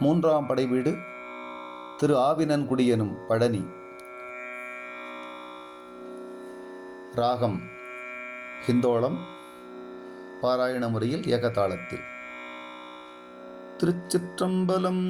மூன்றாம் படை வீடு திரு ஆவினன்குடி எனும் பழனி. ராகம் ஹிந்தோளம். பாராயண முறையில் ஏகதாளத்தில். திருச்சிற்றம்பலம்.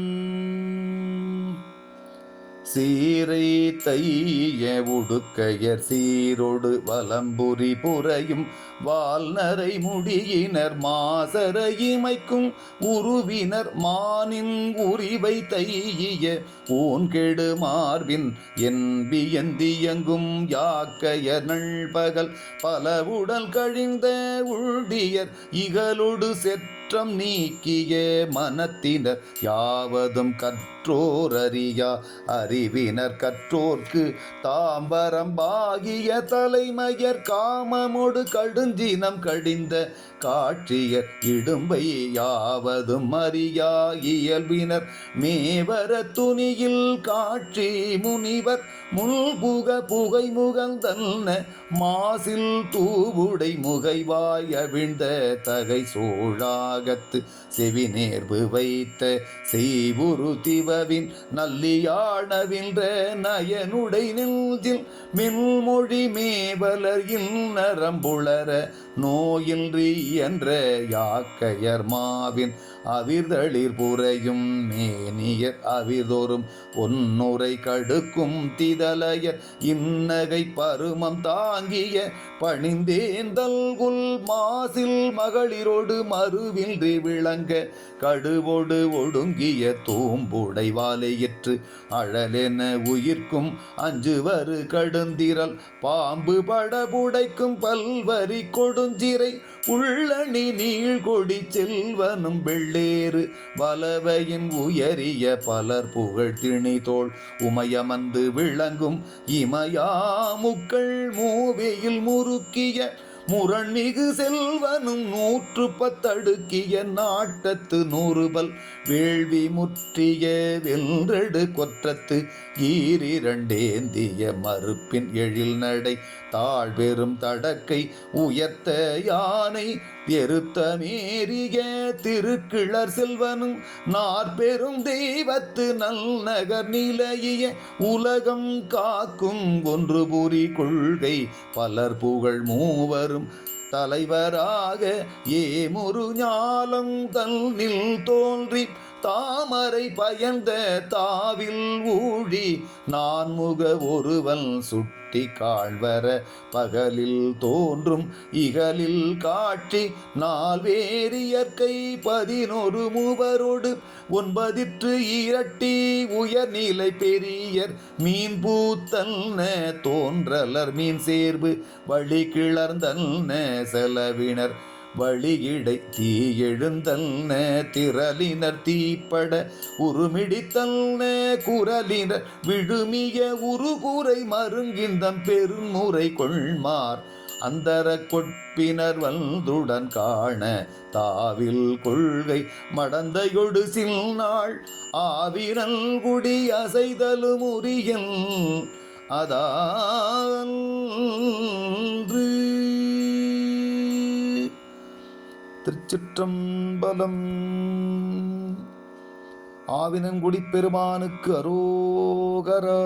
சீரை தைய உடுக்கையர் சீரோடு வலம்புரி புரையும் வால்நரை முடியினர் மாசர இமைக்கும் உருவினர் மானின் உரிவை தைய ஊன்கெடு மார்பின் என்பியந்தியங்கும் யாக்கையர் நள்பகல் பலவுடல் கழிந்த உள்டியர் இகலொடு செற்றம் நீக்கிய மனத்தினர் யாவதும் கற்றோர் அறியா அறிவினர் கற்றோர்க்கு தாம்பரம்பாகிய தலைமையர் காமமோடு கடுஞ்சினம் கடிந்த காட்சியர் இடும்பை யாவதும் அறியா இயல்பினர் மேவர துணியில் காட்சி முனிவர் முள்புக புகை முகந்தன்ன மாசில் தூவுடை முகைவாய் அவிழ்ந்த தகை சோழாகத்து செவி நேர்வு வைத்த செய்வுரு திவவின் நல்லியானவின்ற நயனுடை நெஞ்சில் மின்மொழி மேவலர் நரம்புளர நோயின்றி என்ற யாக்கையர் மாவின் அவிர்தளிர் புரையும் மேனியர் அவிர்தோறும் பொன்னுரை கடுக்கும் திதலையர் இன்னகை பருமம் தாங்கிய பணிந்தேந்தல்குல் மாசில் மகளிரோடு மறுவின்றி விளங்க கடுவோடு ஒடுங்கிய தூம்புடை வாலையிற்று அழலென உயிர்க்கும் அஞ்சுவரு கடுந்திரல் பாம்பு படபுடைக்கும் பல்வரி கொடுஞ்சிறை உள்ளணி நீழ்கொடி செல்வனும் வெள்ளேறு வலவையின் உயரிய பலர் புகழ் திணிதோள் உமையமந்து விளங்கும் இமயாமுக்கள் மூவையில் முறுக்கிய முரண்மிகு செல்வனும் 110 நாட்டத்து 100 வேள்வி முற்றிய வென்றெடு கொற்றத்து ஈரிரண்டேந்திய மறுப்பின் எழில் நடை தாழ்பெரும் தடக்கை உயர்த்த யானை எருத்த மேறிய திருக்கிளர் செல்வனும் நாற்பெரும் தெய்வத்து நல்நகர் நிலைய உலகம் காக்கும் ஒன்று புரி கொள்கை பலர் புகழ் மூவரும் தலைவராக ஏமுரு ஞாலம் தன்னில் தோன்றி தாமரை பயந்த தாவில் ஊழி நான்முக ஒருவன் சுட்டி காழ்வர பகலில் தோன்றும் இகலில் காட்சி நால்வேரியற்கை 11 மூவரோடு 9 இரட்டி உயர்நிலை பெரியர் மீன் பூத்தல்ன தோன்றலர் மீன் சேர்வு வழி கிளர்ந்தல்ன செலவினர் வழியிடை தீ எழுந்தல்ன திரளினர் தீப்பட உருமிடித்தல்ன குரலினர் விழுமிய உருகுறை மருங்கிந்தம் பெருமுறை கொள்மார் அந்தர கொட்பினர் வல்துடன் காண தாவில் கொள்கை மடந்தையொடு சில்நாள் ஆவிரல் குடி அசைதலும் உரியல் அதான்று. திருச்சிற்றம்பலம். ஆவினன்குடி பெருமானுக்கு அரோகரா.